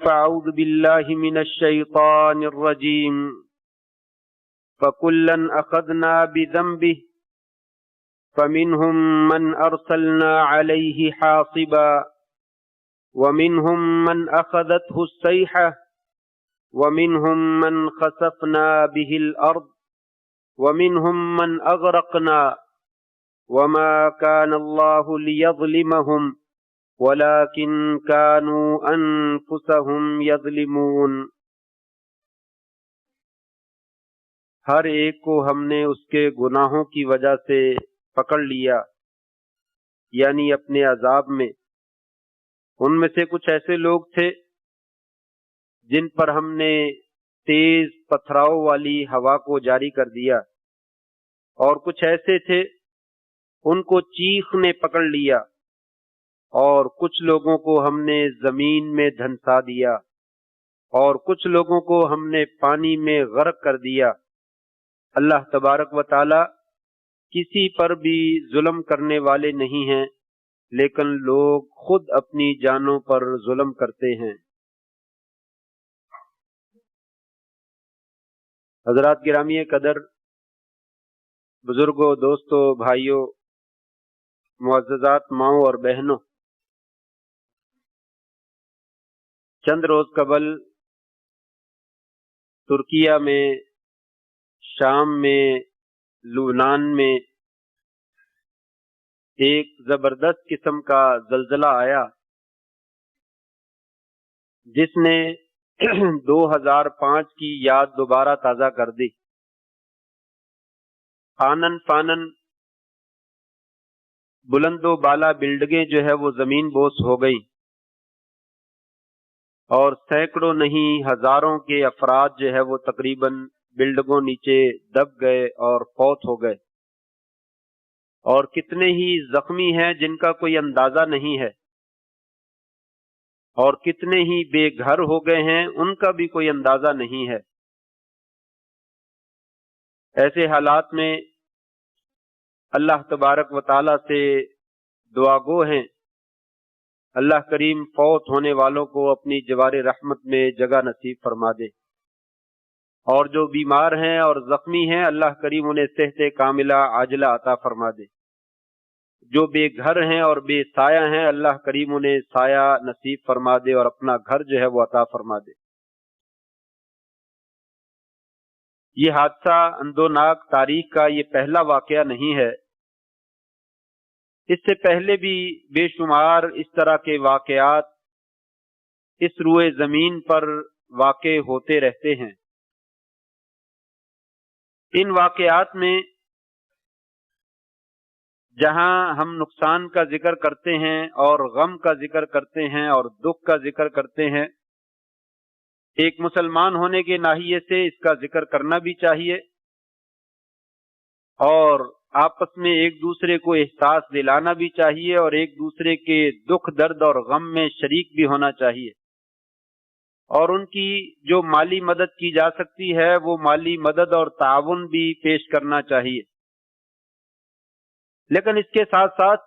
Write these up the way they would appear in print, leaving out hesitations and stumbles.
فأعوذ بالله من الشيطان الرجيم فكلا أخذنا بذنبه فمنهم من أرسلنا عليه حاصبا ومنهم من أخذته الصيحة ومنهم من خسفنا به الأرض ومنهم من أغرقنا وما كان الله ليظلمهم ولكن كانوا أنفسهم يظلمون۔ ہر ایک کو ہم نے اس کے گناہوں کی وجہ سے پکڑ لیا، یعنی اپنے عذاب میں۔ ان میں سے کچھ ایسے لوگ تھے جن پر ہم نے تیز پتھراؤ والی ہوا کو جاری کر دیا، اور کچھ ایسے تھے ان کو چیخ نے پکڑ لیا، اور کچھ لوگوں کو ہم نے زمین میں دھنسا دیا، اور کچھ لوگوں کو ہم نے پانی میں غرق کر دیا۔ اللہ تبارک و تعالی کسی پر بھی ظلم کرنے والے نہیں ہیں، لیکن لوگ خود اپنی جانوں پر ظلم کرتے ہیں۔ حضرات گرامی قدر، بزرگوں، دوستوں، بھائیوں، معززات ماؤں اور بہنوں، چند روز قبل ترکیہ میں، شام میں، لبنان میں ایک زبردست قسم کا زلزلہ آیا جس نے 2005 کی یاد دوبارہ تازہ کر دی۔ آنن فانن بلند و بالا بلڈنگیں جو ہے وہ زمین بوس ہو گئی، اور سینکڑوں نہیں ہزاروں کے افراد جو ہے وہ تقریباً بلڈنگوں نیچے دب گئے اور فوت ہو گئے، اور کتنے ہی زخمی ہیں جن کا کوئی اندازہ نہیں ہے، اور کتنے ہی بے گھر ہو گئے ہیں ان کا بھی کوئی اندازہ نہیں ہے۔ ایسے حالات میں اللہ تبارک و تعالی سے دعا گو ہیں، اللہ کریم فوت ہونے والوں کو اپنی جوار رحمت میں جگہ نصیب فرما دے، اور جو بیمار ہیں اور زخمی ہیں اللہ کریم انہیں صحت کاملہ عاجلہ عطا فرما دے، جو بے گھر ہیں اور بے سایہ ہیں اللہ کریم انہیں سایہ نصیب فرما دے اور اپنا گھر جو ہے وہ عطا فرما دے۔ یہ حادثہ اندوناک تاریخ کا یہ پہلا واقعہ نہیں ہے، اس سے پہلے بھی بے شمار اس طرح کے واقعات اس روئے زمین پر واقع ہوتے رہتے ہیں۔ ان واقعات میں جہاں ہم نقصان کا ذکر کرتے ہیں اور غم کا ذکر کرتے ہیں اور دکھ کا ذکر کرتے ہیں، ایک مسلمان ہونے کے ناحیے سے اس کا ذکر کرنا بھی چاہیے، اور آپس میں ایک دوسرے کو احساس دلانا بھی چاہیے، اور ایک دوسرے کے دکھ درد اور غم میں شریک بھی ہونا چاہیے، اور ان کی جو مالی مدد کی جا سکتی ہے وہ مالی مدد اور تعاون بھی پیش کرنا چاہیے۔ لیکن اس کے ساتھ ساتھ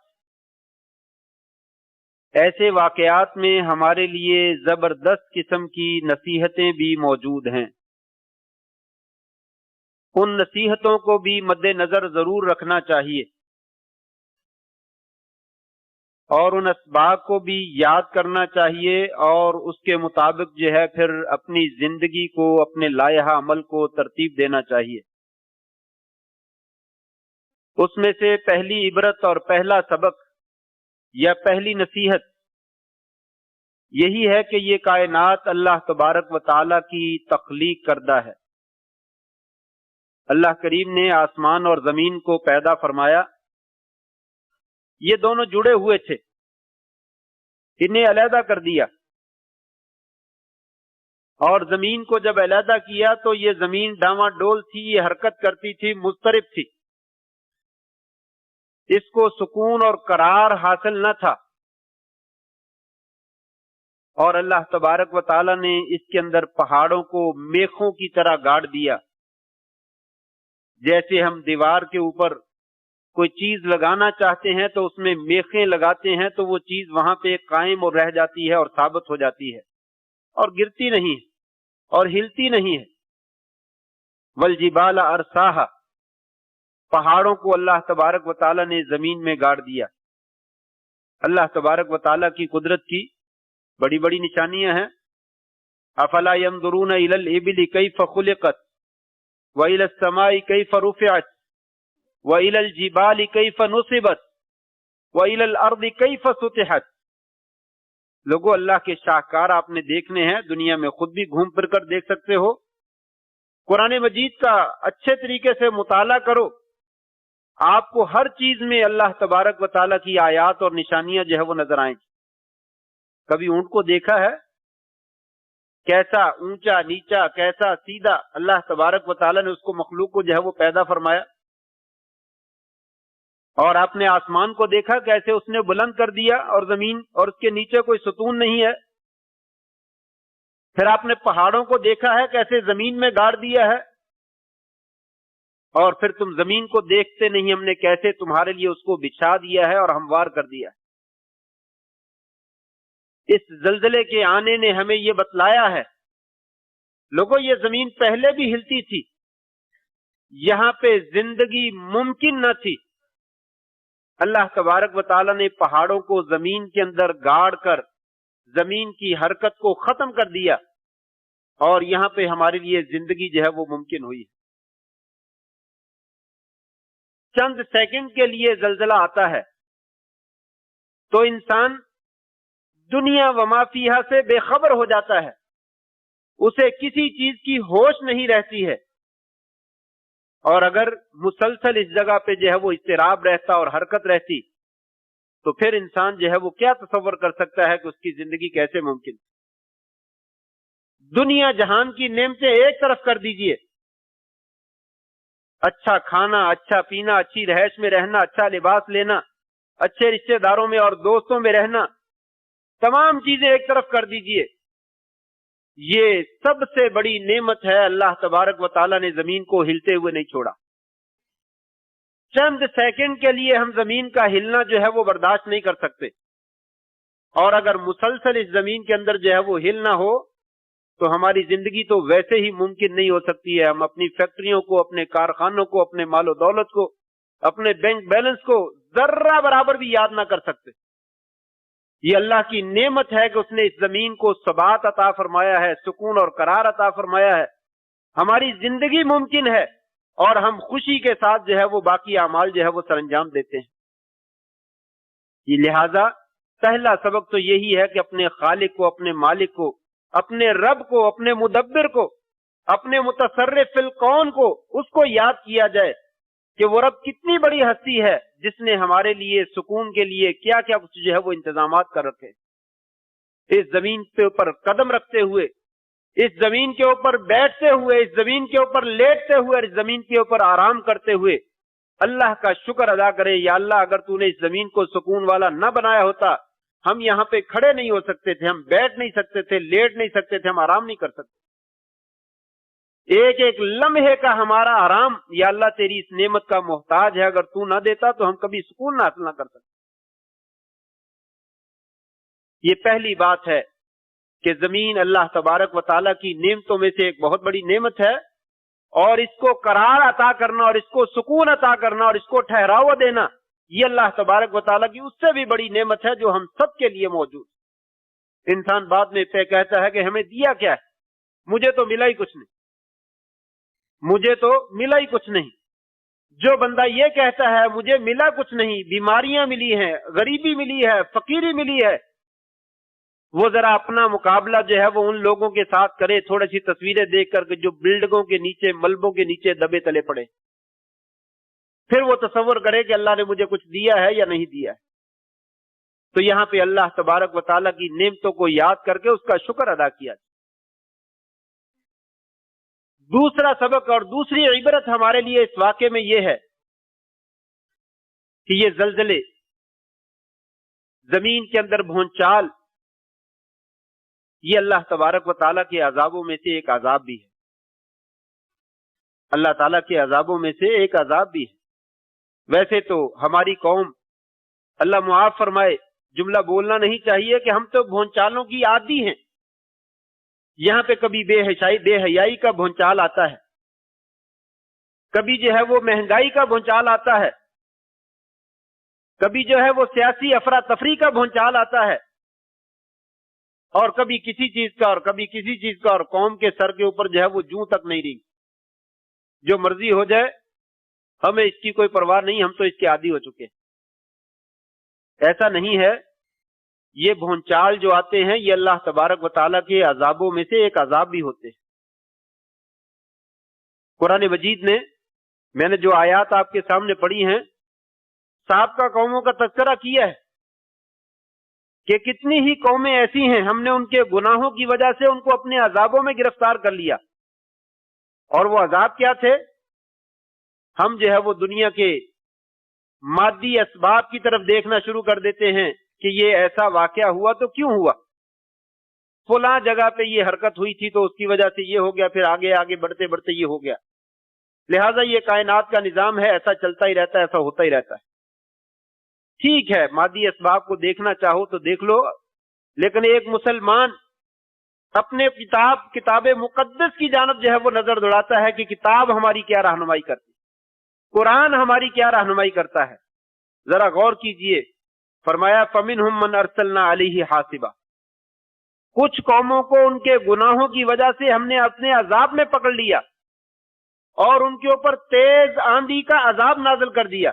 ایسے واقعات میں ہمارے لیے زبردست قسم کی نصیحتیں بھی موجود ہیں، ان نصیحتوں کو بھی مد نظر ضرور رکھنا چاہیے، اور ان اسباق کو بھی یاد کرنا چاہیے، اور اس کے مطابق جو ہے پھر اپنی زندگی کو، اپنے لائحہ عمل کو ترتیب دینا چاہیے۔ اس میں سے پہلی عبرت اور پہلا سبق یا پہلی نصیحت یہی ہے کہ یہ کائنات اللہ تبارک و تعالی کی تخلیق کردہ ہے۔ اللہ کریم نے آسمان اور زمین کو پیدا فرمایا، یہ دونوں جڑے ہوئے تھے، انہیں علیحدہ کر دیا، اور زمین کو جب علیحدہ کیا تو یہ زمین ڈاواں ڈول تھی، یہ حرکت کرتی تھی، مضطرب تھی، اس کو سکون اور قرار حاصل نہ تھا، اور اللہ تبارک و تعالی نے اس کے اندر پہاڑوں کو میخوں کی طرح گاڑ دیا۔ جیسے ہم دیوار کے اوپر کوئی چیز لگانا چاہتے ہیں تو اس میں میخیں لگاتے ہیں تو وہ چیز وہاں پہ قائم اور رہ جاتی ہے اور ثابت ہو جاتی ہے، اور گرتی نہیں ہے اور ہلتی نہیں ہے. والجبال ارساہا، پہاڑوں کو اللہ تبارک و تعالیٰ نے زمین میں گاڑ دیا. اللہ تبارک و تعالیٰ کی قدرت کی بڑی بڑی نشانیاں ہیں. افلا ينظرون الى الابل كيف خلقت والى السماء كيف رفعت والى الجبال كيف نصبت والى الارض كيف سطحت. لوگوں، اللہ کے شاہکار آپ نے دیکھنے ہیں، دنیا میں خود بھی گھوم پھر کر دیکھ سکتے ہو. قرآن مجید کا اچھے طریقے سے مطالعہ کرو، آپ کو ہر چیز میں اللہ تبارک و تعالیٰ کی آیات اور نشانیاں جو ہے وہ نظر آئیں گی. کبھی اونٹ کو دیکھا ہے؟ کیسا اونچا نیچا، کیسا سیدھا اللہ تبارک و تعالیٰ نے اس کو مخلوق کو جو ہے وہ پیدا فرمایا. اور آپ نے آسمان کو دیکھا کیسے اس نے بلند کر دیا، اور زمین اور اس کے نیچے کوئی ستون نہیں ہے. پھر آپ نے پہاڑوں کو دیکھا ہے کیسے زمین میں گاڑ دیا ہے، اور پھر تم زمین کو دیکھتے نہیں، ہم نے کیسے تمہارے لیے اس کو بچھا دیا ہے اور ہموار کر دیا ہے. اس زلزلے کے آنے نے ہمیں یہ بتلایا ہے، لوگوں یہ زمین پہلے بھی ہلتی تھی، یہاں پہ زندگی ممکن نہ تھی. اللہ تبارک و تعالیٰ نے پہاڑوں کو زمین کے اندر گاڑ کر زمین کی حرکت کو ختم کر دیا، اور یہاں پہ ہمارے لیے زندگی جو ہے وہ ممکن ہوئی. چند سیکنڈ کے لیے زلزلہ آتا ہے تو انسان دنیا وما فیہا سے بے خبر ہو جاتا ہے، اسے کسی چیز کی ہوش نہیں رہتی ہے. اور اگر مسلسل اس جگہ پہ جو ہے وہ اضطراب رہتا اور حرکت رہتی تو پھر انسان جو ہے وہ کیا تصور کر سکتا ہے کہ اس کی زندگی کیسے ممکن. دنیا جہان کی نعمتیں ایک طرف کر دیجئے، اچھا کھانا، اچھا پینا، اچھی رہائش میں رہنا، اچھا لباس لینا، اچھے رشتہ داروں میں اور دوستوں میں رہنا، تمام چیزیں ایک طرف کر دیجئے. یہ سب سے بڑی نعمت ہے، اللہ تبارک و تعالیٰ نے زمین کو ہلتے ہوئے نہیں چھوڑا. چند سیکنڈ کے لیے ہم زمین کا ہلنا جو ہے وہ برداشت نہیں کر سکتے، اور اگر مسلسل اس زمین کے اندر جو ہے وہ ہلنا ہو تو ہماری زندگی تو ویسے ہی ممکن نہیں ہو سکتی ہے. ہم اپنی فیکٹریوں کو، اپنے کارخانوں کو، اپنے مال و دولت کو، اپنے بینک بیلنس کو ذرہ برابر بھی یاد نہ کر سکتے. یہ اللہ کی نعمت ہے کہ اس نے اس زمین کو ثبات عطا فرمایا ہے، سکون اور قرار عطا فرمایا ہے. ہماری زندگی ممکن ہے اور ہم خوشی کے ساتھ جو ہے وہ باقی اعمال جو ہے وہ سر انجام دیتے ہیں. یہ لہذا پہلا سبق تو یہی ہے کہ اپنے خالق کو، اپنے مالک کو، اپنے رب کو، اپنے مدبر کو، اپنے متصرف فی الکون کو، اس کو یاد کیا جائے کہ وہ رب کتنی بڑی ہستی ہے جس نے ہمارے لیے سکون کے لیے کیا کیا کچھ جو ہے وہ انتظامات کر رکھے. اس زمین کے اوپر قدم رکھتے ہوئے، اس زمین کے اوپر بیٹھتے ہوئے، اس زمین کے اوپر لیٹتے ہوئے، اس زمین کے اوپر آرام کرتے ہوئے اللہ کا شکر ادا کرے. یا اللہ، اگر تو نے اس زمین کو سکون والا نہ بنایا ہوتا، ہم یہاں پہ کھڑے نہیں ہو سکتے تھے، ہم بیٹھ نہیں سکتے تھے، لیٹ نہیں سکتے تھے، ہم آرام نہیں کر سکتے. ایک ایک لمحے کا ہمارا آرام یا اللہ تیری اس نعمت کا محتاج ہے، اگر تو نہ دیتا تو ہم کبھی سکون نہ حاصل نہ کر سکتے. یہ پہلی بات ہے کہ زمین اللہ تبارک و تعالیٰ کی نعمتوں میں سے ایک بہت بڑی نعمت ہے، اور اس کو قرار عطا کرنا اور اس کو سکون عطا کرنا اور اس کو ٹھہراوا دینا، یہ اللہ تبارک و تعالیٰ کی اس سے بھی بڑی نعمت ہے جو ہم سب کے لیے موجود. انسان بعد میں کہتا ہے کہ ہمیں دیا کیا ہے، مجھے تو ملا ہی کچھ نہیں، مجھے تو ملا ہی کچھ نہیں. جو بندہ یہ کہتا ہے مجھے ملا کچھ نہیں، بیماریاں ملی ہیں، غریبی ملی ہے، فقیری ملی ہے، وہ ذرا اپنا مقابلہ جو ہے وہ ان لوگوں کے ساتھ کرے تھوڑی سی تصویریں دیکھ کر کے جو بلڈنگوں کے نیچے، ملبوں کے نیچے دبے تلے پڑے، پھر وہ تصور کرے کہ اللہ نے مجھے کچھ دیا ہے یا نہیں دیا ہے. تو یہاں پہ اللہ تبارک و تعالیٰ کی نعمتوں کو یاد کر کے اس کا شکر ادا کیا. دوسرا سبق اور دوسری عبرت ہمارے لیے اس واقعے میں یہ ہے کہ یہ زلزلے، زمین کے اندر بھونچال، یہ اللہ تبارک و تعالیٰ کے عذابوں میں سے ایک عذاب بھی ہے. اللہ تعالیٰ کے عذابوں میں سے ایک عذاب بھی ہے. ویسے تو ہماری قوم، اللہ معاف فرمائے، جملہ بولنا نہیں چاہیے کہ ہم تو بھونچالوں کی عادی ہیں. یہاں پہ کبھی بے حیائی کا بھونچال آتا ہے، کبھی جو ہے وہ مہنگائی کا بھونچال آتا ہے، کبھی جو ہے وہ سیاسی افراتفری کا بھونچال آتا ہے، اور کبھی کسی چیز کا اور کبھی کسی چیز کا، اور قوم کے سر کے اوپر جو ہے وہ جوں تک نہیں رہی، جو مرضی ہو جائے ہمیں اس کی کوئی پرواہ نہیں، ہم تو اس کے عادی ہو چکے ہیں۔ ایسا نہیں ہے، یہ بھونچال جو آتے ہیں یہ اللہ تبارک و تعالیٰ کے عذابوں میں سے ایک عذاب بھی ہوتے ہیں۔ قرآن مجید میں نے جو آیات آپ کے سامنے پڑھی ہیں، سابقہ قوموں کا تذکرہ کیا ہے کہ کتنی ہی قومیں ایسی ہیں ہم نے ان کے گناہوں کی وجہ سے ان کو اپنے عذابوں میں گرفتار کر لیا، اور وہ عذاب کیا تھے؟ ہم جو ہے وہ دنیا کے مادی اسباب کی طرف دیکھنا شروع کر دیتے ہیں کہ یہ ایسا واقعہ ہوا تو کیوں ہوا، فلاں جگہ پہ یہ حرکت ہوئی تھی تو اس کی وجہ سے یہ ہو گیا، پھر آگے آگے بڑھتے بڑھتے یہ ہو گیا، لہذا یہ کائنات کا نظام ہے، ایسا چلتا ہی رہتا ہے، ایسا ہوتا ہی رہتا ہے۔ ٹھیک ہے، مادی اسباب کو دیکھنا چاہو تو دیکھ لو، لیکن ایک مسلمان اپنے کتاب مقدس کی جانب جو ہے وہ نظر دوڑاتا ہے کہ کتاب ہماری کیا رہنمائی کرتی، قرآن ہماری کیا رہنمائی کرتا ہے۔ ذرا غور کیجئے، فرمایا فَمِنْهُمْ مَنْ أَرْسَلْنَا عَلَيْهِ حَاصِبًا، کچھ قوموں کو ان کے گناہوں کی وجہ سے ہم نے اپنے عذاب میں پکڑ لیا اور ان کے اوپر تیز آندھی کا عذاب نازل کر دیا،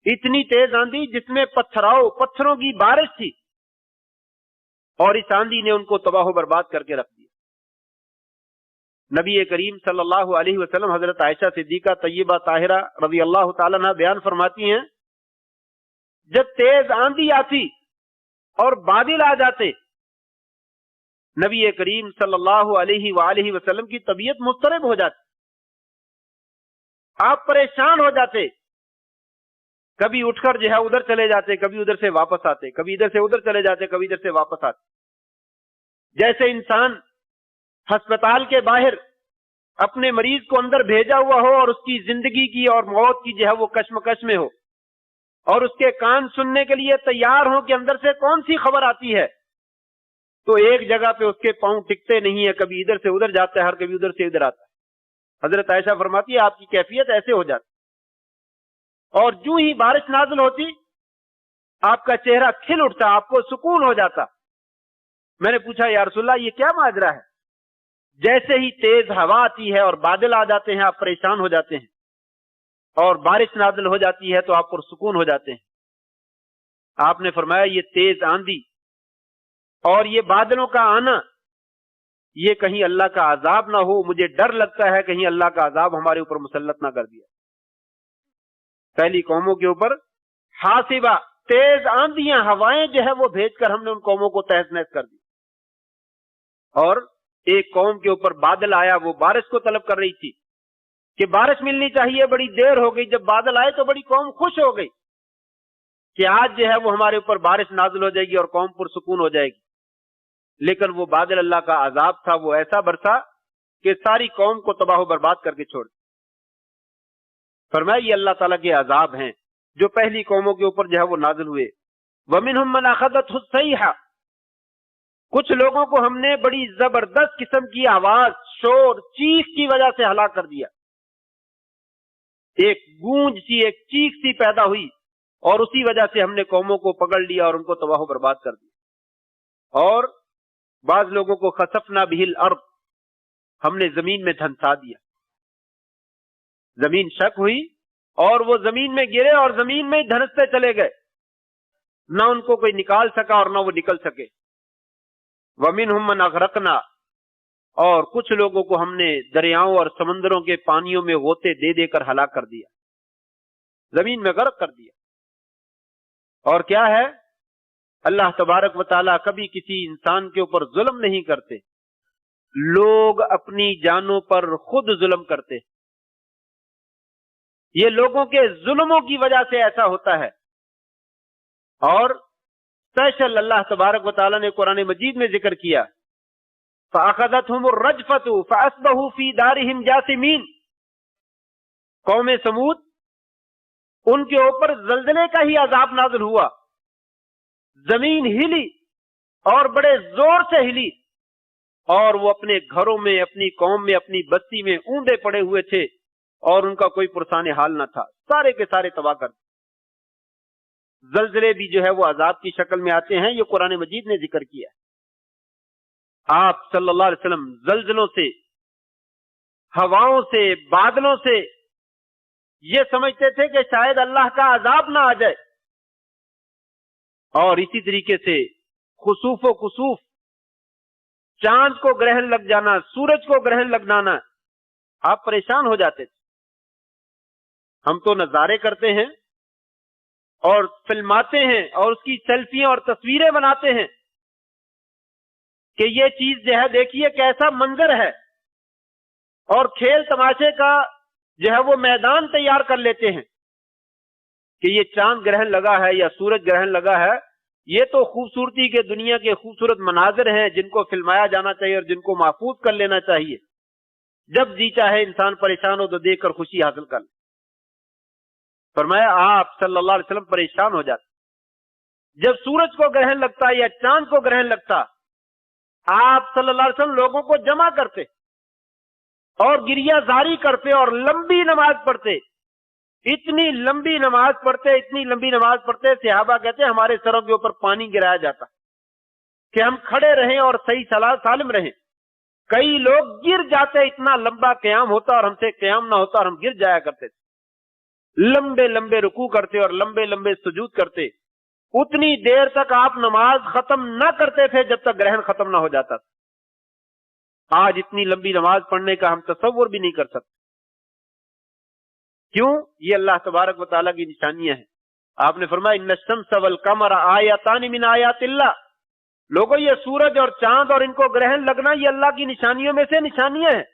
اتنی تیز آندھی جس میں پتھروں کی بارش تھی، اور اس آندھی نے ان کو تباہ و برباد کر کے رکھ دیا۔ نبی کریم صلی اللہ علیہ وسلم حضرت عائشہ صدیقہ طیبہ طاہرہ رضی اللہ تعالیٰ عنہ بیان فرماتی ہیں، جب تیز آندھی آتی اور بادل آ جاتے، نبی کریم صلی اللہ علیہ وآلہ وسلم کی طبیعت مضطرب ہو جاتی، آپ پریشان ہو جاتے، کبھی اٹھ کر جو ہے ادھر چلے جاتے، کبھی ادھر سے واپس آتے، کبھی ادھر سے ادھر چلے جاتے، کبھی ادھر سے واپس آتے، جیسے انسان ہسپتال کے باہر اپنے مریض کو اندر بھیجا ہوا ہو اور اس کی زندگی کی اور موت کی جو ہے وہ کشمکش میں ہو، اور اس کے کان سننے کے لیے تیار ہوں کہ اندر سے کون سی خبر آتی ہے، تو ایک جگہ پہ اس کے پاؤں ٹکتے نہیں ہے، کبھی ادھر سے ادھر جاتا ہے، ہر کبھی ادھر سے ادھر آتا ہے۔ حضرت عائشہ فرماتی ہے آپ کی کیفیت ایسے ہو جاتی، اور جو ہی بارش نازل ہوتی آپ کا چہرہ کھل اٹھتا، آپ کو سکون ہو جاتا۔ میں نے پوچھا یا رسول اللہ یہ کیا ماجرا ہے؟ جیسے ہی تیز ہوا آتی ہے اور بادل آ جاتے ہیں آپ پریشان ہو جاتے ہیں، اور بارش نازل ہو جاتی ہے تو آپ پرسکون ہو جاتے ہیں۔ آپ نے فرمایا یہ تیز آندھی اور یہ بادلوں کا آنا یہ کہیں اللہ کا عذاب نہ ہو، مجھے ڈر لگتا ہے کہیں اللہ کا عذاب ہمارے اوپر مسلط نہ کر دیا۔ پہلی قوموں کے اوپر حاصبہ، تیز آندیاں، ہوائیں جو ہے وہ بھیج کر ہم نے ان قوموں کو تہس نہس کر دی، اور ایک قوم کے اوپر بادل آیا، وہ بارش کو طلب کر رہی تھی کہ بارش ملنی چاہیے، بڑی دیر ہو گئی، جب بادل آئے تو بڑی قوم خوش ہو گئی کہ آج جو ہے وہ ہمارے اوپر بارش نازل ہو جائے گی اور قوم پرسکون ہو جائے گی، لیکن وہ بادل اللہ کا عذاب تھا، وہ ایسا برسا کہ ساری قوم کو تباہ و برباد کر کے چھوڑ دیا۔ فرمایا یہ اللہ تعالیٰ کے عذاب ہیں جو پہلی قوموں کے اوپر جو ہے وہ نازل ہوئے۔ وَمِنْهُمْ مَنْ أَخَذَتْهُ الصَّيْحَةُ، کچھ لوگوں کو ہم نے بڑی زبردست قسم کی آواز، شور، چیخ کی وجہ سے ہلاک کر دیا، ایک گونج سی، ایک چیخ سی پیدا ہوئی، اور اسی وجہ سے ہم نے قوموں کو پکڑ لیا اور ان کو تباہ و برباد کر دیا۔ اور بعض لوگوں کو خسفنا بہ الارض، ہم نے زمین میں دھنسا دیا، زمین شک ہوئی اور وہ زمین میں گرے اور زمین میں دھنستے چلے گئے، نہ ان کو کوئی نکال سکا اور نہ وہ نکل سکے۔ وَمِنْهُمْ مَنْ أَغْرَقْنَا، اور کچھ لوگوں کو ہم نے دریاؤں اور سمندروں کے پانیوں میں غوطے دے دے کر ہلاک کر دیا، زمین میں غرق کر دیا۔ اور کیا ہے، اللہ تبارک و تعالیٰ کبھی کسی انسان کے اوپر ظلم نہیں کرتے، لوگ اپنی جانوں پر خود ظلم کرتے، یہ لوگوں کے ظلموں کی وجہ سے ایسا ہوتا ہے۔ اور اسپیشل اللہ تبارک و تعالیٰ نے قرآن مجید میں ذکر کیا فَأَخَذَتْهُمُ الرَّجْفَةُ فَأَصْبَحُوا فِي دَارِهِمْ جَاثِمِينَ، قوم سمود، ان کے اوپر زلزلے کا ہی عذاب نازل ہوا، زمین ہلی اور بڑے زور سے ہلی، اور وہ اپنے گھروں میں، اپنی قوم میں، اپنی بستی میں اوندے پڑے ہوئے تھے اور ان کا کوئی پرسان حال نہ تھا، سارے کے سارے تباہ کر دے۔ زلزلے بھی جو ہے وہ عذاب کی شکل میں آتے ہیں، یہ قرآن مجید نے ذکر کیا ہے۔ آپ صلی اللہ علیہ وسلم زلزلوں سے، ہواؤں سے، بادلوں سے یہ سمجھتے تھے کہ شاید اللہ کا عذاب نہ آ جائے، اور اسی طریقے سے خسوف و کسوف، چاند کو گرہن لگ جانا، سورج کو گرہن لگ جانا، آپ پریشان ہو جاتے تھے۔ ہم تو نظارے کرتے ہیں اور فلماتے ہیں اور اس کی سیلفیاں اور تصویریں بناتے ہیں کہ یہ چیز جو ہے دیکھیے کیسا منظر ہے، اور کھیل تماشے کا جو ہے وہ میدان تیار کر لیتے ہیں کہ یہ چاند گرہن لگا ہے یا سورج گرہن لگا ہے۔ یہ تو خوبصورتی کے دنیا کے خوبصورت مناظر ہیں جن کو فلمایا جانا چاہیے اور جن کو محفوظ کر لینا چاہیے۔ جب جی چاہے انسان پریشان ہو تو دیکھ کر خوشی حاصل کر لے۔ فرمایا آپ صلی اللہ علیہ وسلم پریشان ہو جاتے جب سورج کو گرہن لگتا یا چاند کو گرہن لگتا۔ آپ صلی اللہ علیہ وسلم لوگوں کو جمع کرتے اور گریہ زاری کرتے اور لمبی نماز پڑھتے، اتنی لمبی نماز پڑھتے صحابہ کہتے ہمارے سروں کے اوپر پانی گرایا جاتا کہ ہم کھڑے رہیں اور صحیح سالم رہیں۔ کئی لوگ گر جاتے، اتنا لمبا قیام ہوتا اور ہم سے قیام نہ ہوتا اور ہم گر جایا کرتے تھے۔ لمبے لمبے رکوع کرتے اور لمبے لمبے سجود کرتے، اتنی دیر تک آپ نماز ختم نہ کرتے تھے جب تک گرہن ختم نہ ہو جاتا تھا۔ آج اتنی لمبی نماز پڑھنے کا ہم تصور بھی نہیں کر سکتے۔ کیوں؟ یہ اللہ تبارک و تعالیٰ کی نشانیاں ہیں۔ آپ نے فرمایا ان الشمس والقمر آیاتان من آیات اللہ، لوگوں یہ سورج اور چاند اور ان کو گرہن لگنا یہ اللہ کی نشانیوں میں سے نشانیاں ہیں۔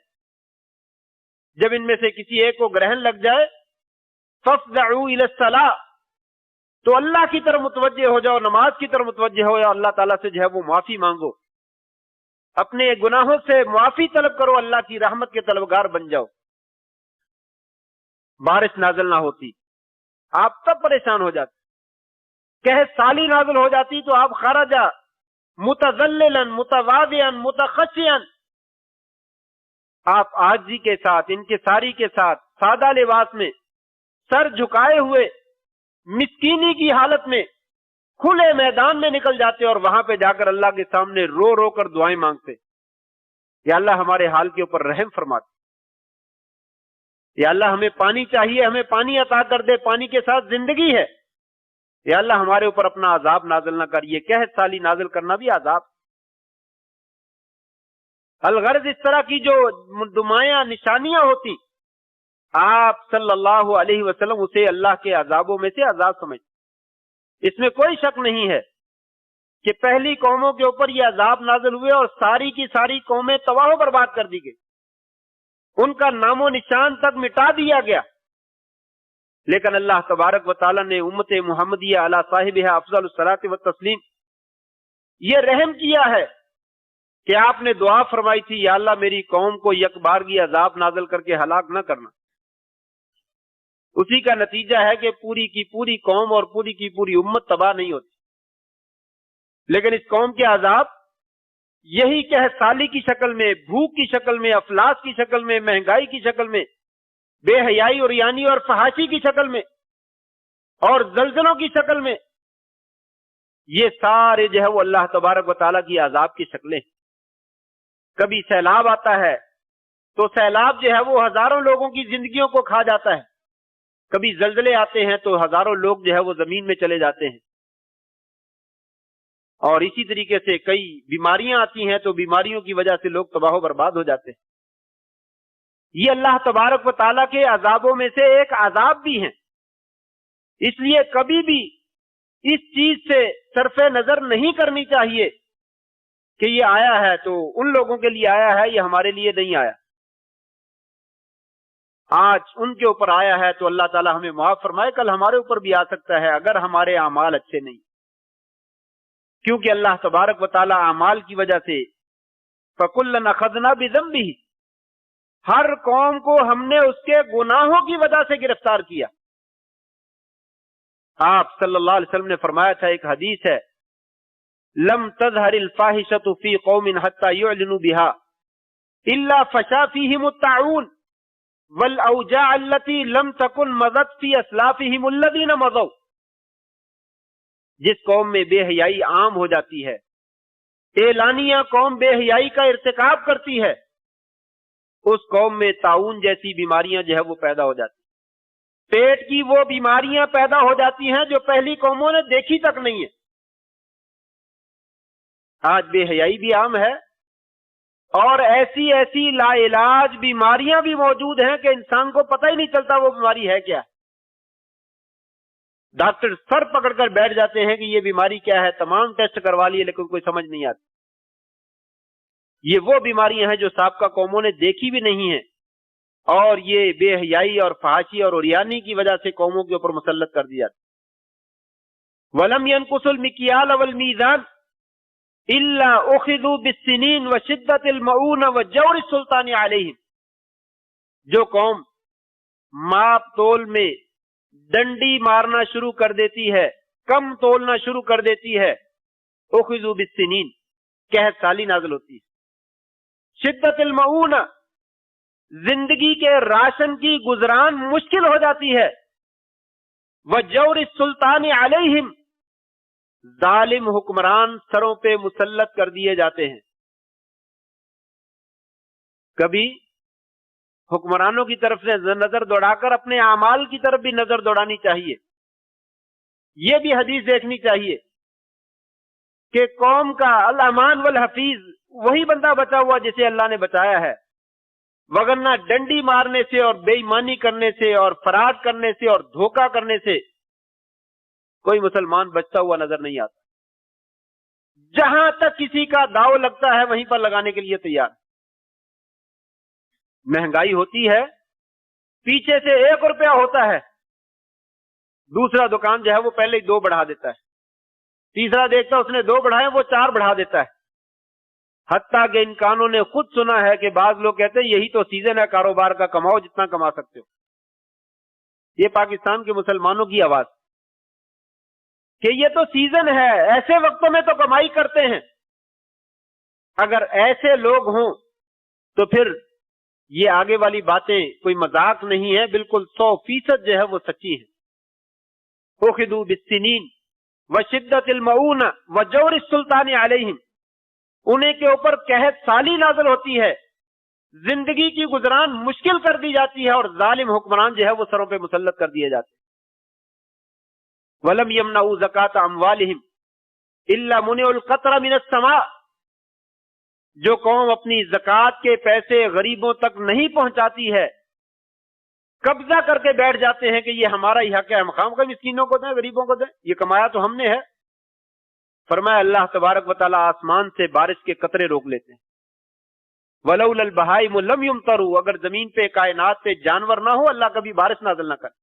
جب ان میں سے کسی ایک کو گرہن لگ جائے فافزعوا الی الصلاۃ، تو اللہ کی طرف متوجہ ہو جاؤ، نماز کی طرف متوجہ ہو جاؤ، اللہ تعالیٰ سے جو ہے وہ معافی مانگو، اپنے گناہوں سے معافی طلب کرو، اللہ کی رحمت کے طلبگار بن جاؤ۔ بارش نازل نہ ہوتی آپ تب پریشان ہو جاتے، قحط سالی نازل ہو جاتی تو آپ خرجا متذللا متواضعا متخشعا، آپ عاجزی کے ساتھ، انکساری کے ساتھ، سادہ لباس میں، سر جھکائے ہوئے، مسکینی کی حالت میں کھلے میدان میں نکل جاتے اور وہاں پہ جا کر اللہ کے سامنے رو رو کر دعائیں مانگتے، یا اللہ ہمارے حال کے اوپر رحم فرماتے، یا اللہ ہمیں پانی چاہیے، ہمیں پانی عطا کر دے، پانی کے ساتھ زندگی ہے، یا اللہ ہمارے اوپر اپنا عذاب نازل نہ کریے۔ قحط سالی نازل کرنا بھی عذاب۔ الغرض اس طرح کی جو نمایاں نشانیاں ہوتی، آپ صلی اللہ علیہ وسلم اسے اللہ کے عذابوں میں سے عذاب سمجھتے۔ اس میں کوئی شک نہیں ہے کہ پہلی قوموں کے اوپر یہ عذاب نازل ہوئے اور ساری کی ساری قومیں تباہ و برباد کر دی گئی، ان کا نام و نشان تک مٹا دیا گیا۔ لیکن اللہ تبارک و تعالیٰ نے امت محمدیہ علی صاحبہ افضل الصلاۃ والتسلیم یہ رحم کیا ہے کہ آپ نے دعا فرمائی تھی، یا اللہ میری قوم کو یک بارگی عذاب نازل کر کے ہلاک نہ کرنا۔ اسی کا نتیجہ ہے کہ پوری کی پوری قوم اور پوری کی پوری امت تباہ نہیں ہوتی، لیکن اس قوم کے عذاب یہی قحط سالی کی شکل میں، بھوک کی شکل میں، افلاس کی شکل میں، مہنگائی کی شکل میں، بے حیائی اور یعنی اور فحاشی کی شکل میں اور زلزلوں کی شکل میں، یہ سارے جو ہے وہ اللہ تبارک و تعالیٰ کی عذاب کی شکلیں۔ کبھی سیلاب آتا ہے تو سیلاب جو ہے وہ ہزاروں لوگوں کی زندگیوں کو کھا جاتا ہے، کبھی زلزلے آتے ہیں تو ہزاروں لوگ جو ہے وہ زمین میں چلے جاتے ہیں، اور اسی طریقے سے کئی بیماریاں آتی ہیں تو بیماریوں کی وجہ سے لوگ تباہ و برباد ہو جاتے ہیں۔ یہ اللہ تبارک و تعالیٰ کے عذابوں میں سے ایک عذاب بھی ہیں، اس لیے کبھی بھی اس چیز سے صرف نظر نہیں کرنی چاہیے کہ یہ آیا ہے تو ان لوگوں کے لیے آیا ہے، یہ ہمارے لیے نہیں آیا۔ آج ان کے اوپر آیا ہے تو اللہ تعالیٰ ہمیں معاف فرمائے، کل ہمارے اوپر بھی آ سکتا ہے اگر ہمارے اعمال اچھے نہیں، کیونکہ اللہ تبارک و تعالیٰ اعمال کی وجہ سے فَكُلًّا أَخَذْنَا بِذَنبِهِ، ہر قوم کو ہم نے اس کے گناہوں کی وجہ سے گرفتار کیا۔ آپ صلی اللہ علیہ وسلم نے فرمایا تھا، ایک حدیث ہے، لم تظہر الفاحشۃ فی قوم حتی یعلنوا بها الا فشا فیہم الطاعون والاوجاع التي لم تکن مضت فی اسلافہم الذین مضوا. جس قوم میں بے حیائی عام ہو جاتی ہے، اعلانیہ قوم بے حیائی کا ارتکاب کرتی ہے، اس قوم میں طاعون جیسی بیماریاں جو ہے وہ پیدا ہو جاتی ہیں. پیٹ کی وہ بیماریاں پیدا ہو جاتی ہیں جو پہلی قوموں نے دیکھی تک نہیں ہے. آج بے حیائی بھی عام ہے اور ایسی ایسی لا علاج بیماریاں بھی موجود ہیں کہ انسان کو پتہ ہی نہیں چلتا وہ بیماری ہے کیا. ڈاکٹر سر پکڑ کر بیٹھ جاتے ہیں کہ یہ بیماری کیا ہے، تمام ٹیسٹ کروا لیے لیکن کوئی سمجھ نہیں آتی. یہ وہ بیماریاں ہیں جو سابقہ قوموں نے دیکھی بھی نہیں ہیں، اور یہ بے حیائی اور فحاشی اور عریانی کی وجہ سے قوموں کے اوپر مسلط کر دیا. وَلَمْ يَنْقُصُوا الْمِكْيَالَ وَالْمِيزَانَ إِلَّا أُخِذُوا بِالسِّنِينِ وَشِدَّةِ الْمَعُونَ وَجَوْرِ السُّلْطَانِ عَلَيْهِمْ. جو قوم ماپ تول میں ڈنڈی مارنا شروع کر دیتی ہے، کم تولنا شروع کر دیتی ہے، اخذوا بالسنین، قحط سالی نازل ہوتی ہے. شدت المعون، زندگی کے راشن کی گزران مشکل ہو جاتی ہے. وجور السلطان علیہم، ظالم حکمران سروں پہ مسلط کر دیے جاتے ہیں. کبھی حکمرانوں کی طرف سے نظر دوڑا کر اپنے اعمال کی طرف بھی نظر دوڑانی چاہیے. یہ بھی حدیث دیکھنی چاہیے کہ قوم کا الامان والحفیظ وہی بندہ بچا ہوا جسے اللہ نے بچایا ہے، وگرنہ ڈنڈی مارنے سے اور بے ایمانی کرنے سے اور فراڈ کرنے سے اور دھوکہ کرنے سے کوئی مسلمان بچتا ہوا نظر نہیں آتا. جہاں تک کسی کا داؤ لگتا ہے وہیں پر لگانے کے لیے تیار. مہنگائی ہوتی ہے، پیچھے سے 1 روپیہ ہوتا ہے، دوسرا دکان جو ہے وہ پہلے ہی 2 بڑھا دیتا ہے، تیسرا دیکھتا اس نے 2 بڑھائے وہ 4 بڑھا دیتا ہے. حتیٰ کہ ان کانوں نے خود سنا ہے کہ بعض لوگ کہتے ہیں یہی تو سیزن ہے کاروبار کا، کماؤ جتنا کما سکتے ہو. یہ پاکستان کے مسلمانوں کی آواز کہ یہ تو سیزن ہے، ایسے وقتوں میں تو کمائی کرتے ہیں. اگر ایسے لوگ ہوں تو پھر یہ آگے والی باتیں کوئی مذاق نہیں ہے، بالکل 100% جو ہے وہ سچی ہے. اخذوا بالسنین وشدت المعون وجور السلطان علیہم، انہیں کے اوپر قحط سالی نازل ہوتی ہے، زندگی کی گزران مشکل کر دی جاتی ہے اور ظالم حکمران جو ہے وہ سروں پہ مسلط کر دیے جاتے ہیں. وَلَمْ يَمْنَعُوا زَكَاةَ أَمْوَالِهِمْ إِلَّا مُنِعُوا الْقَطْرَ مِنَ السَّمَاءِ. جو قوم اپنی زکوٰۃ کے پیسے غریبوں تک نہیں پہنچاتی ہے، قبضہ کر کے بیٹھ جاتے ہیں کہ یہ ہمارا ہی حق ہے، ہم خام خواہ مسکینوں کو دیں، غریبوں کو دیں، یہ کمایا تو ہم نے ہے. فرمایا اللہ تبارک و تعالیٰ آسمان سے بارش کے قطرے روک لیتے ہیں. وَلَوْلَا الْبَهَائِمُ لَمْ يُمْطَرُوا، اگر زمین پہ کائنات پہ جانور نہ ہو اللہ کبھی بارش نازل نہ کرے.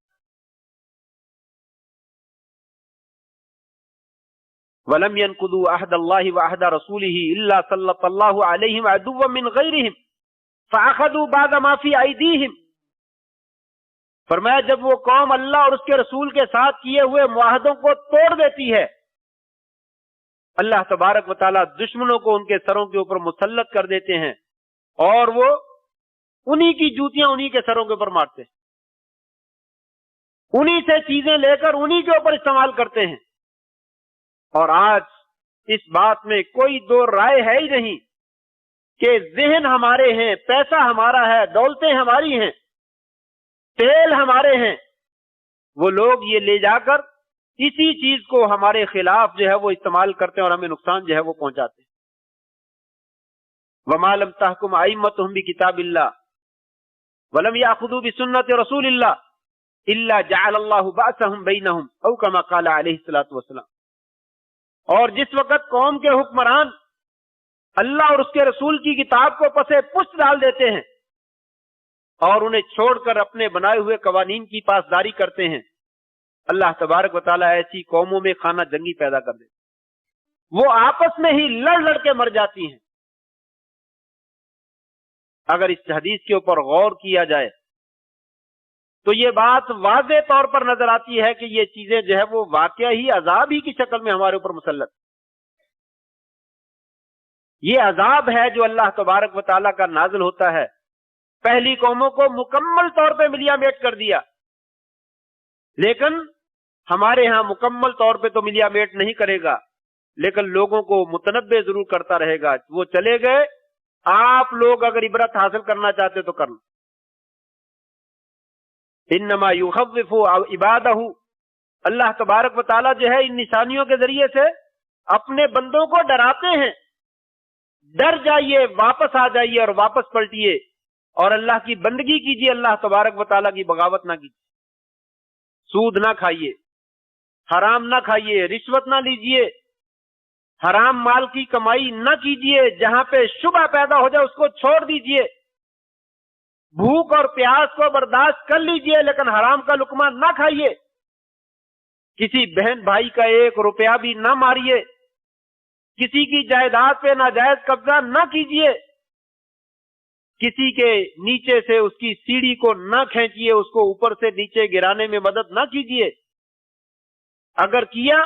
وَلَمْ يَنْقُضُوا عَهْدَ اللَّهِ وَعَهْدَ رَسُولِهِ إِلَّا سَلَّطَ اللَّهُ عَلَيْهِمْ عَدُوًّا مِّنْ غَيْرِهِمْ فَأَخَذُوا بَعْضَ مَا فِي أَيْدِيهِمْ. فرمایا جب وہ قوم اللہ اور اس کے رسول کے ساتھ کیے ہوئے معاہدوں کو توڑ دیتی ہے، اللہ تبارک و تعالیٰ دشمنوں کو ان کے سروں کے اوپر مسلط کر دیتے ہیں اور وہ انہی کی جوتیاں انہی کے سروں کے اوپر مارتے ہیں، انہی سے چیزیں لے کر انہی کے اوپر استعمال کرتے ہیں. اور آج اس بات میں کوئی دو رائے ہے ہی نہیں کہ ذہن ہمارے ہیں، پیسہ ہمارا ہے، دولتیں ہماری ہیں، تیل ہمارے ہیں، وہ لوگ یہ لے جا کر اسی چیز کو ہمارے خلاف جو ہے وہ استعمال کرتے ہیں اور ہمیں نقصان جو ہے وہ پہنچاتے ہیں. وَمَا لَمْ تَحْكُمْ أَئِمَّتُهُمْ بِكِتَابِ اللَّهِ وَلَمْ يَأْخُذُوا بِسُنَّةِ رَسُولِ اللَّهِ إِلَّا جَعَلَ اللَّهُ بَأْسَهُمْ بَيْنَهُمْ أَوْ كَمَا قَالَ عَلَيْهِ الصَّلَاةُ وَالسَّلَامُ. اور جس وقت قوم کے حکمران اللہ اور اس کے رسول کی کتاب کو پسے پشت ڈال دیتے ہیں اور انہیں چھوڑ کر اپنے بنائے ہوئے قوانین کی پاسداری کرتے ہیں، اللہ تبارک و تعالیٰ ایسی قوموں میں خانہ جنگی پیدا کر دیتے، وہ آپس میں ہی لڑ لڑ کے مر جاتی ہیں. اگر اس حدیث کے اوپر غور کیا جائے تو یہ بات واضح طور پر نظر آتی ہے کہ یہ چیزیں جو ہے وہ واقعہ ہی عذاب ہی کی شکل میں ہمارے اوپر مسلط. یہ عذاب ہے جو اللہ تبارک و تعالیٰ کا نازل ہوتا ہے. پہلی قوموں کو مکمل طور پہ ملیا میٹ کر دیا، لیکن ہمارے ہاں مکمل طور پہ تو ملیا میٹ نہیں کرے گا، لیکن لوگوں کو متنبع ضرور کرتا رہے گا. وہ چلے گئے، آپ لوگ اگر عبرت حاصل کرنا چاہتے تو کر لو. انما یخوف عبادہ، اللہ تبارک و تعالیٰ جو ہے ان نشانیوں کے ذریعے سے اپنے بندوں کو ڈراتے ہیں. ڈر جائیے، واپس آ جائیے اور واپس پلٹیے اور اللہ کی بندگی کیجیے، اللہ تبارک و تعالیٰ کی بغاوت نہ کیجیے. سود نہ کھائیے، حرام نہ کھائیے، رشوت نہ لیجیے، حرام مال کی کمائی نہ کیجیے، جہاں پہ شبہ پیدا ہو جائے اس کو چھوڑ دیجیے. بھوک اور پیاس کو برداشت کر لیجیے لیکن حرام کا لقمہ نہ کھائیے. کسی بہن بھائی کا 1 روپیہ بھی نہ ماریے، کسی کی جائیداد پہ ناجائز قبضہ نہ کیجیے، کسی کے نیچے سے اس کی سیڑھی کو نہ کھینچیے، اس کو اوپر سے نیچے گرانے میں مدد نہ کیجیے. اگر کیا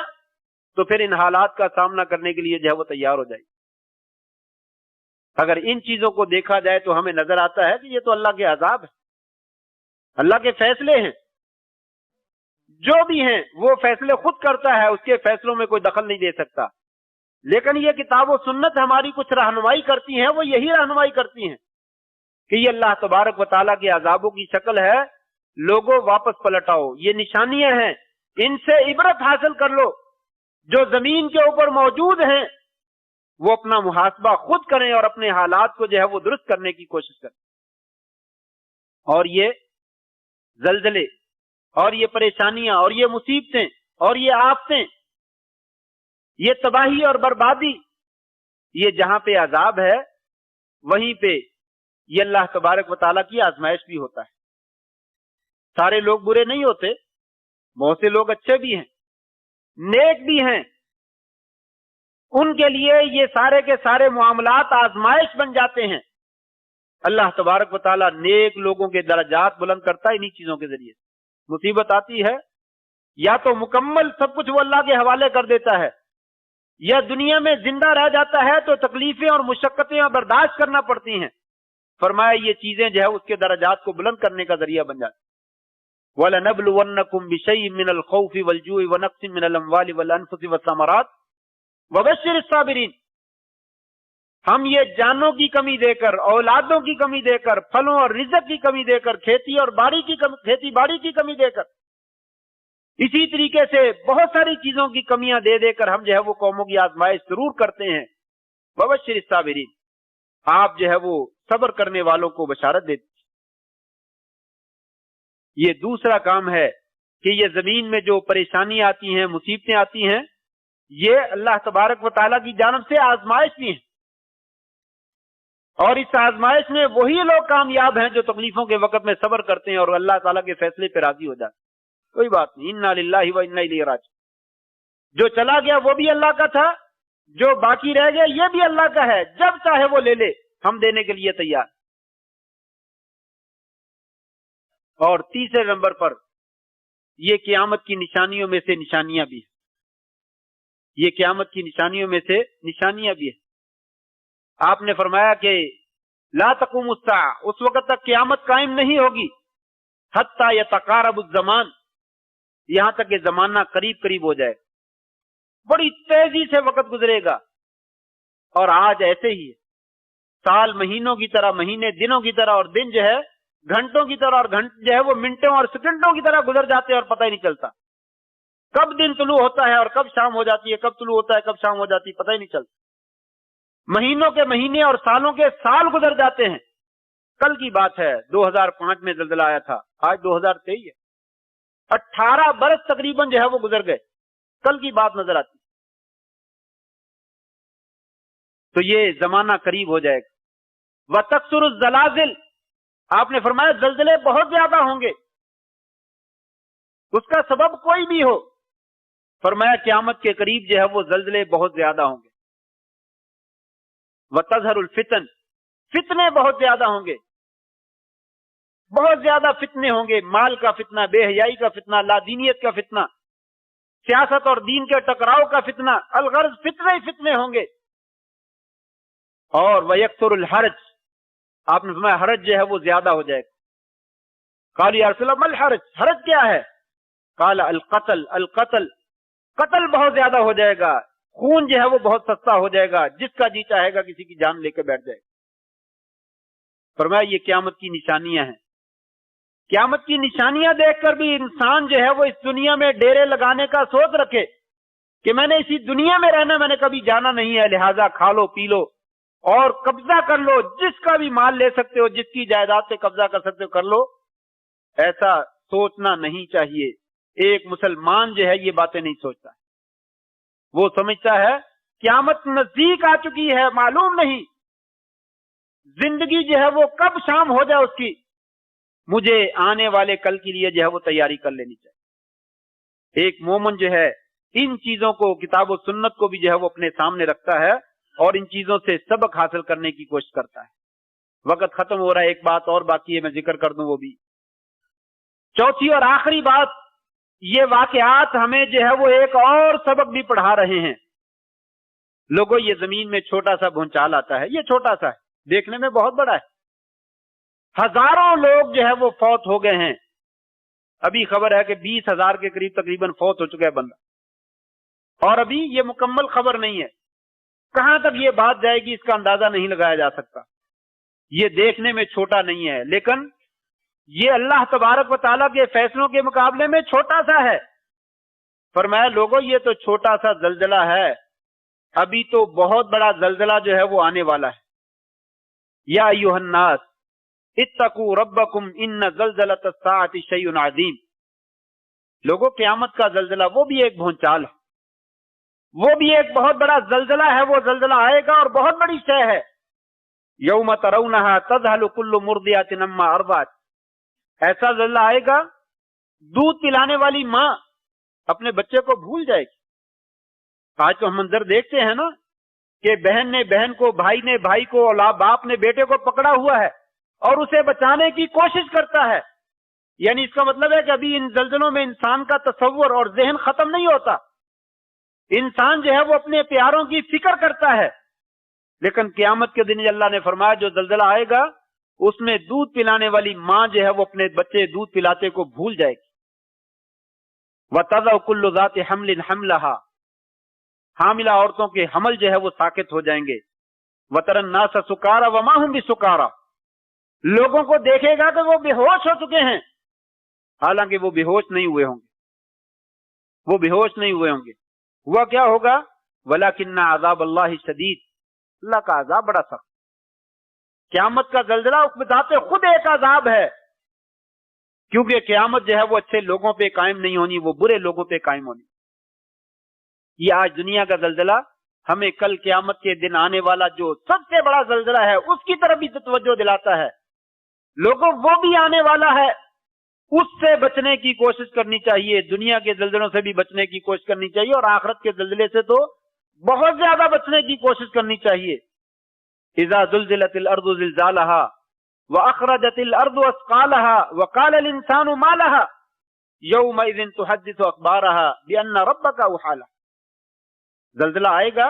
تو پھر ان حالات کا سامنا کرنے کے لیے جو ہے وہ تیار ہو جائے. اگر ان چیزوں کو دیکھا جائے تو ہمیں نظر آتا ہے کہ یہ تو اللہ کے عذاب ہے، اللہ کے فیصلے ہیں. جو بھی ہیں وہ فیصلے خود کرتا ہے، اس کے فیصلوں میں کوئی دخل نہیں دے سکتا. لیکن یہ کتاب و سنت ہماری کچھ رہنمائی کرتی ہیں، وہ یہی رہنمائی کرتی ہیں کہ یہ اللہ تبارک و تعالیٰ کے عذابوں کی شکل ہے، لوگوں واپس پلٹاؤ. یہ نشانیاں ہیں، ان سے عبرت حاصل کر لو. جو زمین کے اوپر موجود ہیں وہ اپنا محاسبہ خود کریں اور اپنے حالات کو جو ہے وہ درست کرنے کی کوشش کریں. اور یہ زلزلے اور یہ پریشانیاں اور یہ مصیبتیں اور یہ آفتیں، یہ تباہی اور بربادی، یہ جہاں پہ عذاب ہے وہیں پہ یہ اللہ تبارک و تعالیٰ کی آزمائش بھی ہوتا ہے. سارے لوگ برے نہیں ہوتے، بہت سے لوگ اچھے بھی ہیں، نیک بھی ہیں. ان کے لیے یہ سارے کے سارے معاملات آزمائش بن جاتے ہیں. اللہ تبارک و تعالیٰ نیک لوگوں کے درجات بلند کرتا ہے انہی چیزوں کے ذریعے. مصیبت آتی ہے یا تو مکمل سب کچھ وہ اللہ کے حوالے کر دیتا ہے، یا دنیا میں زندہ رہ جاتا ہے تو تکلیفیں اور مشقتیں برداشت کرنا پڑتی ہیں. فرمایا یہ چیزیں جو ہے اس کے درجات کو بلند کرنے کا ذریعہ بن جاتی. وَلَنَبْلُوَنَّكُمْ بِشَيْءٍ مِّنَ الْخَوْفِ وَالْجُوعِ وَنَقْصٍ مِّنَ الْأَمْوَالِ وَالْأَنفُسِ وَالثَّمَرَاتِ وَبَشِّرِ الصَّابِرِينَ. ہم یہ جانوں کی کمی دے کر، اولادوں کی کمی دے کر، پھلوں اور رزق کی کمی دے کر، کھیتی باڑی کی کمی دے کر، اسی طریقے سے بہت ساری چیزوں کی کمیاں دے دے کر ہم جو ہے وہ قوموں کی آزمائش ضرور کرتے ہیں. وَبَشِّرِ الصَّابِرِينَ، آپ جو ہے وہ صبر کرنے والوں کو بشارت دیتے. یہ دوسرا کام ہے کہ یہ زمین میں جو پریشانی آتی ہیں، مصیبتیں آتی ہیں، یہ اللہ تبارک و تعالیٰ کی جانب سے آزمائش بھی ہیں. اور اس آزمائش میں وہی لوگ کامیاب ہیں جو تکلیفوں کے وقت میں صبر کرتے ہیں اور اللہ تعالیٰ کے فیصلے پہ راضی ہو جاتے ہیں. کوئی بات نہیں، انا للہ و انا الیہ راجعون. جو چلا گیا وہ بھی اللہ کا تھا، جو باقی رہ گیا یہ بھی اللہ کا ہے، جب چاہے وہ لے لے، ہم دینے کے لیے تیار. اور تیسرے نمبر پر یہ قیامت کی نشانیوں میں سے نشانیاں بھی ہیں. یہ قیامت کی نشانیوں میں سے نشانیاں بھی ہیں. آپ نے فرمایا کہ لا تقوم الساعہ، اس وقت تک قیامت قائم نہیں ہوگی، حتی یتقارب الزمان، یہاں تک کہ زمانہ قریب قریب ہو جائے. بڑی تیزی سے وقت گزرے گا، اور آج ایسے ہی ہے. سال مہینوں کی طرح، مہینے دنوں کی طرح، اور دن جو ہے گھنٹوں کی طرح، اور گھنٹے جو ہے وہ منٹوں اور سیکنڈوں کی طرح گزر جاتے ہیں اور پتہ ہی نہیں چلتا. کب دن طلوع ہوتا ہے اور کب شام ہو جاتی ہے، کب طلوع ہوتا ہے کب شام ہو جاتی ہے، پتہ ہی نہیں چلتا. مہینوں کے مہینے اور سالوں کے سال گزر جاتے ہیں. کل کی بات ہے 2005 میں زلزلہ آیا تھا، آج 2023 ہے. 18 برس تقریباً جو ہے وہ گزر گئے. کل کی بات نظر آتی. تو یہ زمانہ قریب ہو جائے گا. وَتَكْثُرُ الزَّلَازِلُ، آپ نے فرمایا زلزلے بہت زیادہ ہوں گے. اس کا سبب کوئی بھی ہو، فرمایا قیامت کے قریب جو ہے وہ زلزلے بہت زیادہ ہوں گے. وَتَظْهَرُ الْفِتَنُ، فتنے بہت زیادہ ہوں گے. بہت زیادہ فتنے ہوں گے. مال کا فتنہ، بے حیائی کا فتنہ، لادینیت کا فتنہ، سیاست اور دین کے ٹکراؤ کا فتنہ، الغرض فتنے ہی فتنے ہوں گے. اور وَيَكْثُرُ الْحَرَجُ، آپ نے فرمایا حرج جو ہے وہ زیادہ ہو جائے گا۔ قالوا یا رسول اللہ ما الحرج، حرج کیا ہے؟ قال القتل، القتل، قتل بہت زیادہ ہو جائے گا، خون جو ہے وہ بہت سستا ہو جائے گا، جس کا جی چاہے گا کسی کی جان لے کے بیٹھ جائے گا۔ فرمایا یہ قیامت کی نشانیاں ہیں۔ قیامت کی نشانیاں دیکھ کر بھی انسان جو ہے وہ اس دنیا میں ڈیرے لگانے کا سوچ رکھے کہ میں نے اسی دنیا میں رہنا، میں نے کبھی جانا نہیں ہے، لہذا کھا لو پی لو اور قبضہ کر لو، جس کا بھی مال لے سکتے ہو، جس کی جائیداد سے قبضہ کر سکتے ہو کر لو۔ ایسا سوچنا نہیں چاہیے۔ ایک مسلمان جو ہے یہ باتیں نہیں سوچتا، وہ سمجھتا ہے قیامت نزدیک آ چکی ہے، معلوم نہیں زندگی جو ہے وہ کب شام ہو جائے اس کی، مجھے آنے والے کل کے لیے جو ہے وہ تیاری کر لینی چاہیے۔ ایک مومن جو ہے ان چیزوں کو، کتاب و سنت کو بھی جو ہے وہ اپنے سامنے رکھتا ہے اور ان چیزوں سے سبق حاصل کرنے کی کوشش کرتا ہے۔ وقت ختم ہو رہا ہے، ایک بات اور باقی ہے، میں ذکر کر دوں وہ بھی۔ چوتھی اور آخری بات، یہ واقعات ہمیں جو ہے وہ ایک اور سبق بھی پڑھا رہے ہیں۔ لوگوں یہ زمین میں چھوٹا سا بھونچال آتا ہے، یہ چھوٹا سا ہے، دیکھنے میں بہت بڑا ہے۔ ہزاروں لوگ جو ہے وہ فوت ہو گئے ہیں، ابھی خبر ہے کہ 20,000 کے قریب تقریباً فوت ہو چکا ہے بندہ، اور ابھی یہ مکمل خبر نہیں ہے، کہاں تک یہ بات جائے گی اس کا اندازہ نہیں لگایا جا سکتا۔ یہ دیکھنے میں چھوٹا نہیں ہے، لیکن یہ اللہ تبارک و تعالیٰ کے فیصلوں کے مقابلے میں چھوٹا سا ہے۔ فرمایا لوگوں یہ تو چھوٹا سا زلزلہ ہے، ابھی تو بہت بڑا زلزلہ جو ہے وہ آنے والا ہے۔ یا ایھا الناس اتقوا ربکم ان زلزلۃ الساعۃ شیء عظیم، لوگوں قیامت کا زلزلہ وہ بھی ایک بھونچال ہے، وہ بھی ایک بہت بڑا زلزلہ ہے، وہ زلزلہ آئے گا اور بہت بڑی شے ہے۔ یوم ترونھا تذہل کل مرضعۃ عما ارضعت، ایسا زلزلہ آئے گا دودھ پلانے والی ماں اپنے بچے کو بھول جائے گی۔ آج تو ہم منظر دیکھتے ہیں نا کہ بہن نے بہن کو، بھائی نے بھائی کو، باپ نے بیٹے کو پکڑا ہوا ہے اور اسے بچانے کی کوشش کرتا ہے۔ یعنی اس کا مطلب ہے کہ ابھی ان زلزلوں میں انسان کا تصور اور ذہن ختم نہیں ہوتا، انسان جو ہے وہ اپنے پیاروں کی فکر کرتا ہے۔ لیکن قیامت کے دن اللہ نے فرمایا جو زلزلہ آئے گا اس میں دودھ پلانے والی ماں جو ہے وہ اپنے بچے دودھ پلاتے کو بھول جائے گی۔ وَتَضَعُ كُلُّ ذَاتِ حَمْلٍ حَمْلَهَا، حاملہ عورتوں کے حمل جو ہے وہ ساکت ہو جائیں گے۔ وَتَرَى النَّاسَ سُكَارَىٰ وَمَا هُمْ بِسُكَارَىٰ، لوگوں کو دیکھے گا کہ وہ بے ہوش ہو چکے ہیں، حالانکہ وہ بے ہوش نہیں ہوئے ہوں گے، وہ بے ہوش نہیں ہوئے ہوں گے۔ ہوا کیا ہوگا؟ وَلَكِنَّ عَذَابَ اللَّهِ شَدِيدٌ، اللہ کا عذاب بڑا سخت۔ قیامت کا زلزلہ اس بذات خود ایک عذاب ہے، کیونکہ قیامت جو ہے وہ اچھے لوگوں پہ قائم نہیں ہونی، وہ برے لوگوں پہ قائم ہونی۔ یہ آج دنیا کا زلزلہ ہمیں کل قیامت کے دن آنے والا جو سب سے بڑا زلزلہ ہے اس کی طرف بھی توجہ دلاتا ہے۔ لوگوں وہ بھی آنے والا ہے، اس سے بچنے کی کوشش کرنی چاہیے، دنیا کے زلزلوں سے بھی بچنے کی کوشش کرنی چاہیے، اور آخرت کے زلزلے سے تو بہت زیادہ بچنے کی کوشش کرنی چاہیے۔ اذا زلزلت الارض زلزالها واخرجت الارض اثقالها وقال الانسان ما لها يومئذ تحدث اخبارها بان ربك اوحى لها، زلزلہ آئے گا،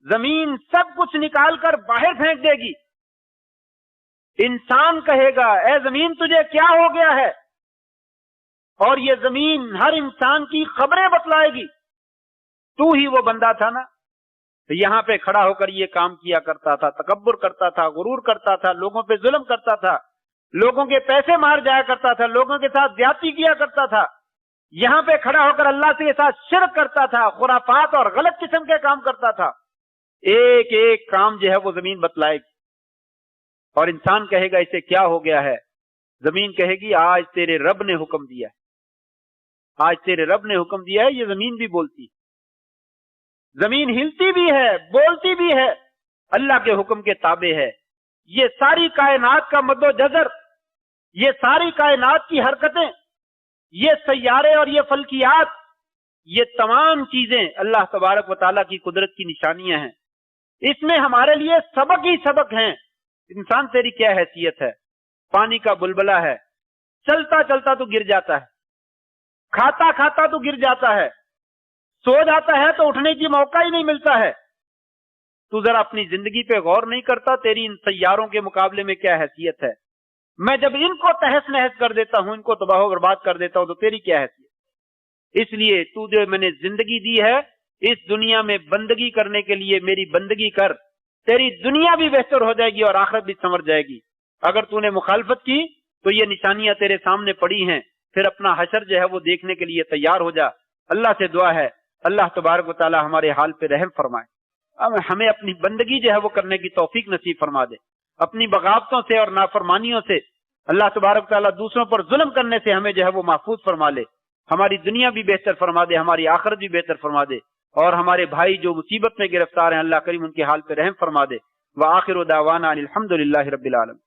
زمین سب کچھ نکال کر باہر پھینک دے گی، انسان کہے گا اے زمین تجھے کیا ہو گیا ہے، اور یہ زمین ہر انسان کی خبریں بتلائے گی، تو ہی وہ بندہ تھا نا، تو یہاں پہ کھڑا ہو کر یہ کام کیا کرتا تھا، تکبر کرتا تھا، غرور کرتا تھا، لوگوں پہ ظلم کرتا تھا، لوگوں کے پیسے مار جایا کرتا تھا، لوگوں کے ساتھ زیادتی کیا کرتا تھا، یہاں پہ کھڑا ہو کر اللہ کے ساتھ شرک کرتا تھا، خرافات اور غلط قسم کے کام کرتا تھا۔ ایک ایک کام جو ہے وہ زمین بتلائے گی، اور انسان کہے گا اسے کیا ہو گیا ہے، زمین کہے گی آج تیرے رب نے حکم دیا ہے، آج تیرے رب نے حکم دیا ہے۔ یہ زمین بھی بولتی ہے، زمین ہلتی بھی ہے، بولتی بھی ہے، اللہ کے حکم کے تابع ہے۔ یہ ساری کائنات کا مد و جزر، یہ ساری کائنات کی حرکتیں، یہ سیارے اور یہ فلکیات، یہ تمام چیزیں اللہ تبارک و تعالیٰ کی قدرت کی نشانیاں ہیں۔ اس میں ہمارے لیے سبق ہی سبق ہیں۔ انسان تیری کیا حیثیت ہے؟ پانی کا بلبلہ ہے، چلتا چلتا تو گر جاتا ہے، کھاتا کھاتا تو گر جاتا ہے، سو جاتا ہے تو اٹھنے کی موقع ہی نہیں ملتا ہے، تو ذرا اپنی زندگی پہ غور نہیں کرتا تیری ان سیاروں کے مقابلے میں کیا حیثیت ہے؟ میں جب ان کو تہس نہس کر دیتا ہوں، ان کو تباہ و برباد کر دیتا ہوں، تو تیری کیا حیثیت؟ اس لیے تو جو میں نے زندگی دی ہے اس دنیا میں بندگی کرنے کے لیے میری بندگی کر، تیری دنیا بھی بہتر ہو جائے گی اور آخرت بھی سنور جائے گی۔ اگر تو نے مخالفت کی تو یہ نشانیاں تیرے سامنے پڑی ہیں، پھر اپنا حشر جو ہے وہ دیکھنے کے لیے تیار ہو جا۔ اللہ سے دعا ہے اللہ تبارک و تعالی ہمارے حال پہ رحم فرمائے، ہمیں اپنی بندگی جو ہے وہ کرنے کی توفیق نصیب فرما دے، اپنی بغاوتوں سے اور نافرمانیوں سے اللہ تبارک و تعالی دوسروں پر ظلم کرنے سے ہمیں جو ہے وہ محفوظ فرما لے، ہماری دنیا بھی بہتر فرما دے، ہماری آخرت بھی بہتر فرما دے، اور ہمارے بھائی جو مصیبت میں گرفتار ہیں اللہ کریم ان کے حال پہ رحم فرما دے۔ وآخر دعوانا الحمد للہ رب العالمین۔